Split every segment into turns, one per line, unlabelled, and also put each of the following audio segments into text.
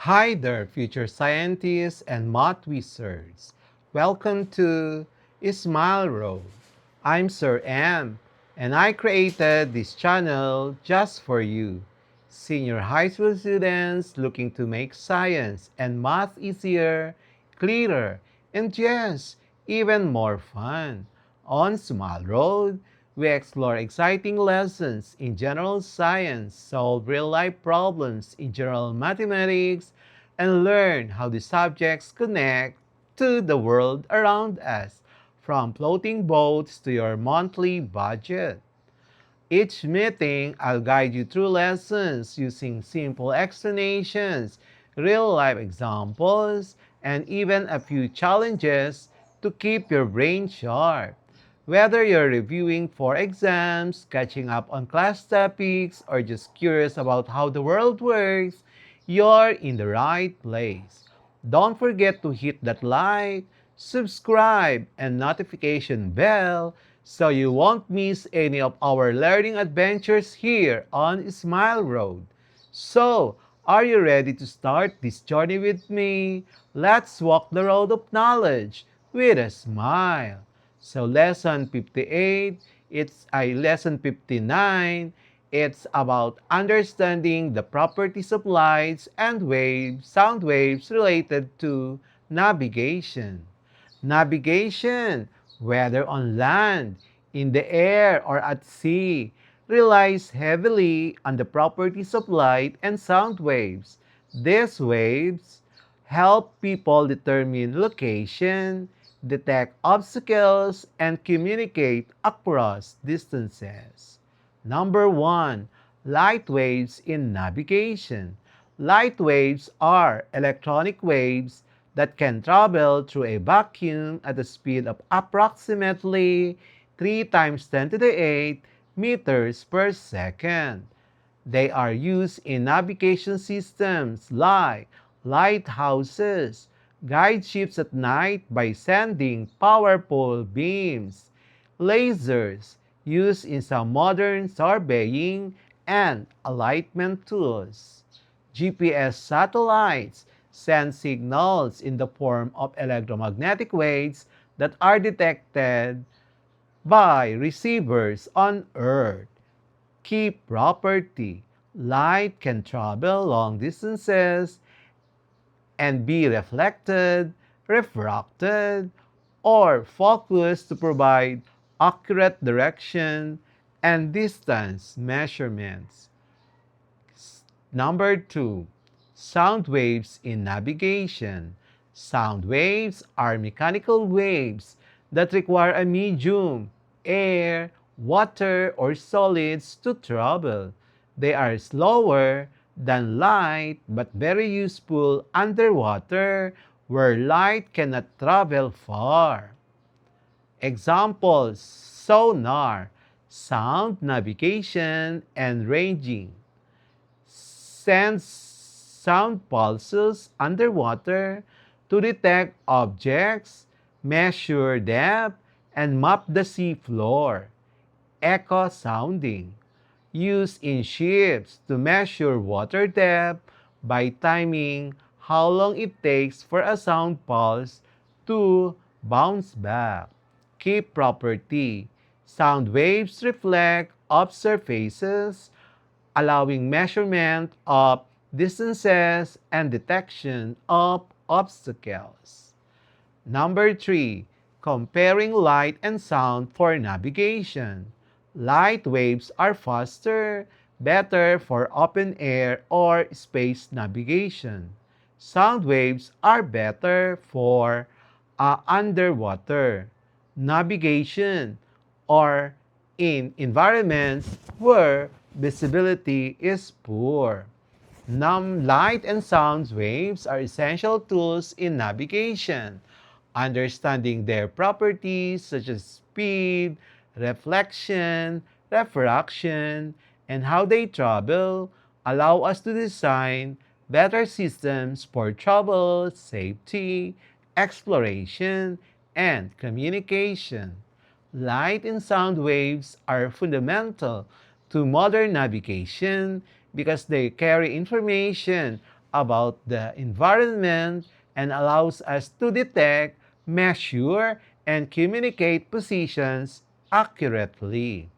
Hi there, future scientists and math wizards. Welcome to Smile Road. I'm Sir M, and I created this channel just for you. Senior high school students looking to make science and math easier, clearer, and yes, even more fun. On Smile Road, we explore exciting lessons in general science, solve real life problems in general mathematics, and learn how the subjects connect to the world around us, from floating boats to your monthly budget. Each meeting, I'll guide you through lessons using simple explanations, real life examples, and even a few challenges to keep your brain sharp. Whether you're reviewing for exams, catching up on class topics, or just curious about how the world works, you're in the right place. Don't forget to hit that like, subscribe, and notification bell so you won't miss any of our learning adventures here on Smile Road. So, are you ready to start this journey with me? Let's walk the road of knowledge with a smile. So, lesson 58, lesson 59. It's about understanding the properties of lights and waves, sound waves related to navigation. Navigation, whether on land, in the air, or at sea, relies heavily on the properties of light and sound waves. These waves help people determine location, detect obstacles, and communicate across distances. Number 1. Light waves in navigation. Light waves are electronic waves that can travel through a vacuum at a speed of approximately 3 times 10 to the 8 meters per second. They are used in navigation systems like lighthouses, guide ships at night by sending powerful beams, lasers used in some modern surveying and alignment tools. GPS satellites send signals in the form of electromagnetic waves that are detected by receivers on Earth. Key property: light can travel long distances and be reflected, refracted, or focused to provide accurate direction and distance measurements. Number 2. Sound waves in navigation. Sound waves are mechanical waves that require a medium, air, water, or solids to travel. They are slower than light but very useful underwater where light cannot travel far. Examples: sonar, sound navigation and ranging, sends sound pulses underwater to detect objects, measure depth, and map the sea floor. Echo sounding, used in ships to measure water depth by timing how long it takes for a sound pulse to bounce back. Key property: sound waves reflect off surfaces, allowing measurement of distances and detection of obstacles. Number 3. Comparing light and sound for navigation. Light waves are faster, better for open air or space navigation. Sound waves are better for underwater navigation or in environments where visibility is poor. Light and sound waves are essential tools in navigation. Understanding their properties such as speed, reflection, refraction, and how they travel allow us to design better systems for travel, safety, exploration, and communication. Light and sound waves are fundamental to modern navigation because they carry information about the environment and allows us to detect, measure, and communicate positions accurately.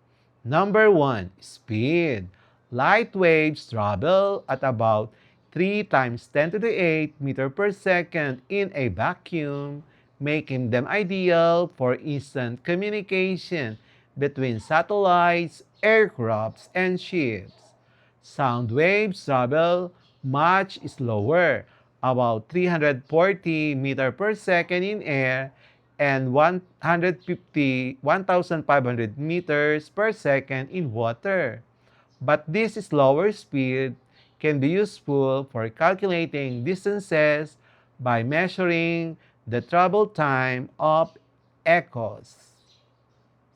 Number 1, speed. Light waves travel at about 3 times 10 to the 8 meter per second in a vacuum, making them ideal for instant communication between satellites, aircrafts, and ships. Sound waves travel much slower, about 340 meter per second in air and 1,500 meters per second in water. But this slower speed can be useful for calculating distances by measuring the travel time of echoes.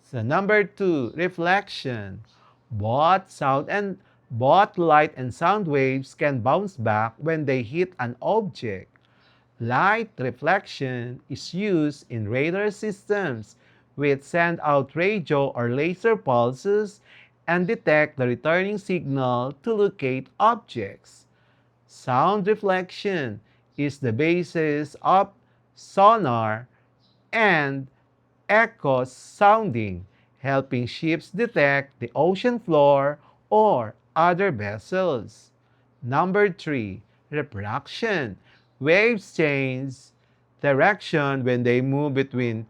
So number 2, reflection. Both sound and both light and sound waves can bounce back when they hit an object. Light reflection is used in radar systems, which send out radio or laser pulses and detect the returning signal to locate objects. Sound reflection is the basis of sonar and echo sounding, helping ships detect the ocean floor or other vessels. Number 3, refraction. Waves change direction when they move between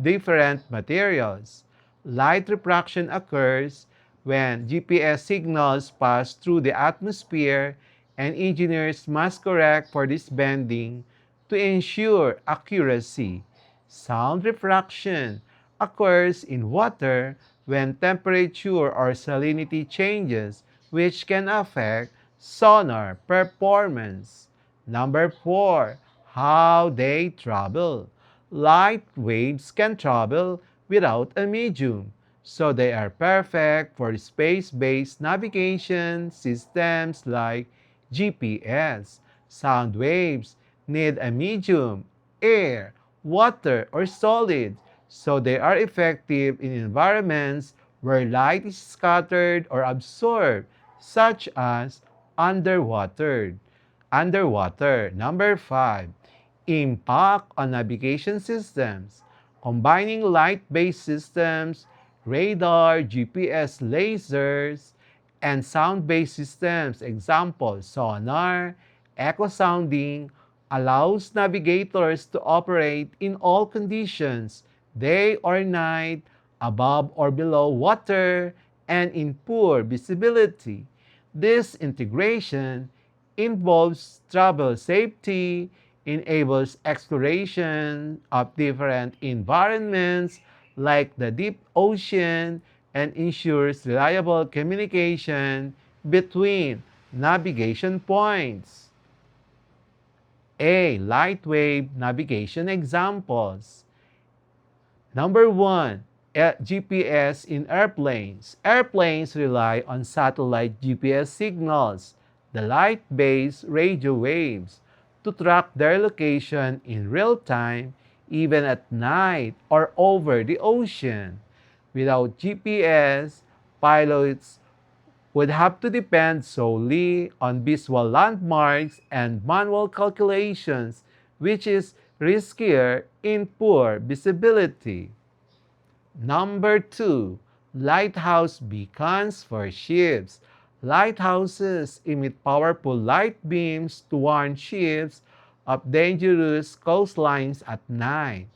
different materials. Light refraction occurs when GPS signals pass through the atmosphere, and engineers must correct for this bending to ensure accuracy. Sound refraction occurs in water when temperature or salinity changes, which can affect sonar performance. Number 4, how they travel. Light waves can travel without a medium, so they are perfect for space-based navigation systems like GPS. Sound waves need a medium, air, water, or solid, so they are effective in environments where light is scattered or absorbed, such as underwater. Underwater. Number 5, impact on navigation systems. Combining light-based systems, radar, GPS lasers, and sound-based systems, example, sonar, echo sounding, allows navigators to operate in all conditions, day or night, above or below water, and in poor visibility. This integration involves travel safety, enables exploration of different environments like the deep ocean, and ensures reliable communication between navigation points. A. Light wave navigation examples. Number 1, GPS in airplanes. Airplanes rely on satellite GPS signals, the light-based radio waves, to track their location in real time, even at night or over the ocean. Without GPS, pilots would have to depend solely on visual landmarks and manual calculations, which is riskier in poor visibility. Number 2, lighthouse beacons for ships. Lighthouses emit powerful light beams to warn ships of dangerous coastlines at night.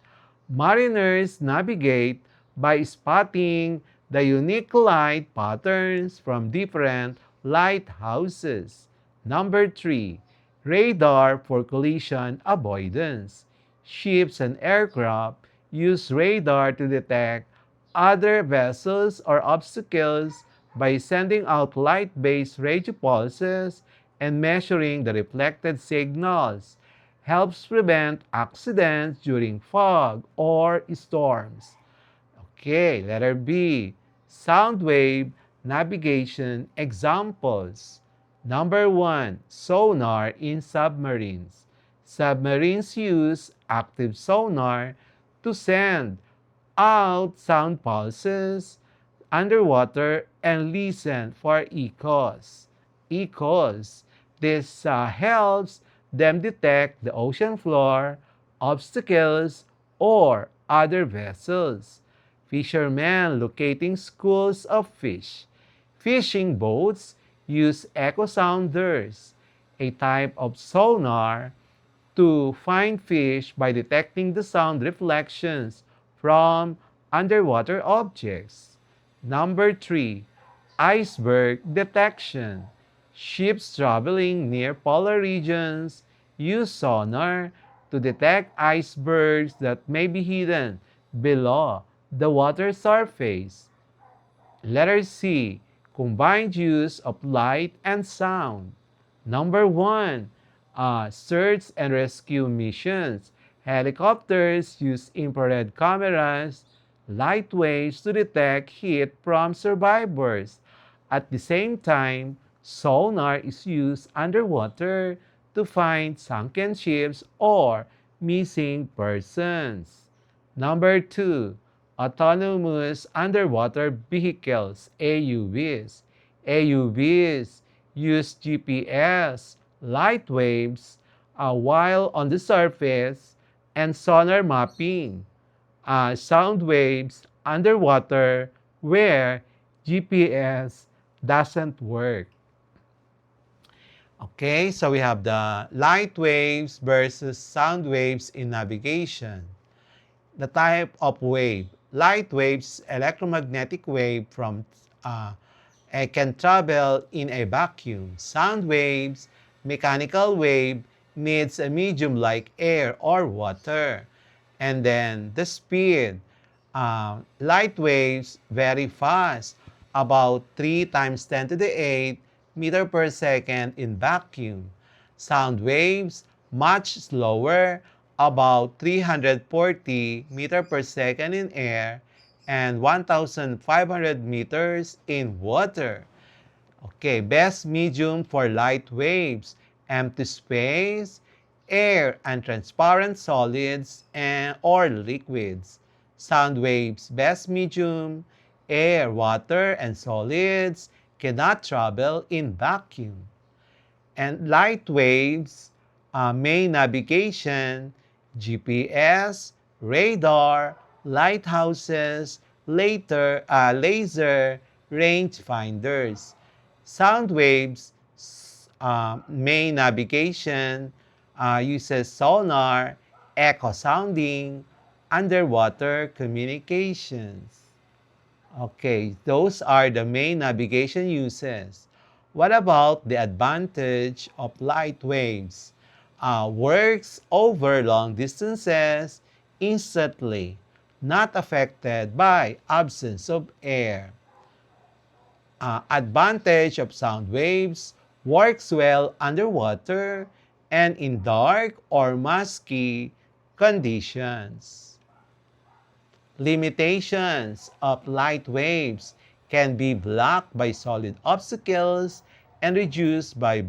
Mariners navigate by spotting the unique light patterns from different lighthouses. Number 3, radar for collision avoidance. Ships and aircraft use radar to detect other vessels or obstacles by sending out light-based radio pulses and measuring the reflected signals. Helps prevent accidents during fog or storms. Okay, letter B, sound wave navigation examples. Number 1, sonar in submarines. Submarines use active sonar to send out sound pulses underwater and listen for echoes. Echoes. This helps them detect the ocean floor, obstacles, or other vessels. Fishermen locating schools of fish. Fishing boats use echo sounders, a type of sonar, to find fish by detecting the sound reflections from underwater objects. Number 3, iceberg detection. Ships traveling near polar regions use sonar to detect icebergs that may be hidden below the water surface. Letter C, combined use of light and sound. Number 1, search and rescue missions. Helicopters use infrared cameras, light waves to detect heat from survivors. At the same time, sonar is used underwater to find sunken ships or missing persons. Number 2, autonomous underwater vehicles, AUVs. AUVs use GPS, light waves while on the surface, and sonar mapping, sound waves underwater where GPS doesn't work. Okay, so we have the light waves versus sound waves in navigation. The type of wave. Light waves, electromagnetic wave from can travel in a vacuum. Sound waves, mechanical wave, needs a medium like air or water. And then the speed. Light waves very fast, about 3 times 10 to the 8 meter per second in vacuum. Sound waves much slower, about 340 meter per second in air and 1,500 meters in water. Okay, best medium for light waves, empty space, air and transparent solids or liquids. Sound waves, best medium, air, water, and solids cannot travel in vacuum. And light waves, main navigation, GPS, radar, lighthouses, laser, rangefinders. Sound waves, main navigation, uses sonar, echo sounding, underwater communications. Okay, those are the main navigation uses. What about the advantage of light waves? Works over long distances instantly, not affected by absence of air. Advantage of sound waves, works well underwater and in dark or musky conditions. Limitations of light waves can be blocked by solid obstacles and reduced by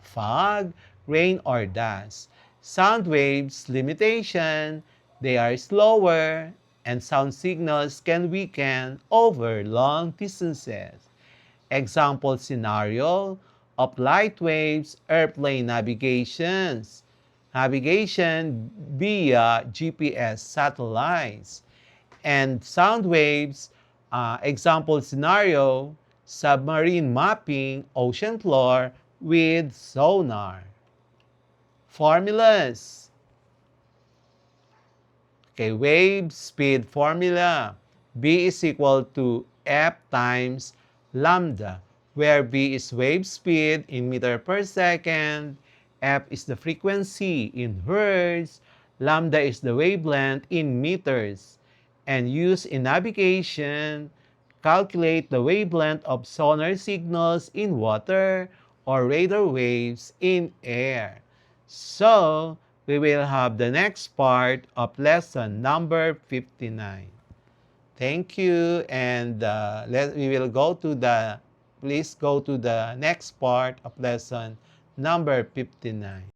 fog, rain, or dust. Sound waves limitation, they are slower and sound signals can weaken over long distances. Example scenario of light waves, airplane navigations, navigation via GPS satellites, and sound waves, example scenario, submarine mapping ocean floor with sonar. Formulas. Okay, wave speed formula. B is equal to F times lambda, where B is wave speed in meter per second, F is the frequency in hertz, lambda is the wavelength in meters, and used in navigation, calculate the wavelength of sonar signals in water or radar waves in air. So, we will have the next part of lesson number 59. Thank you, and we will go to please go to the next part of lesson number 59.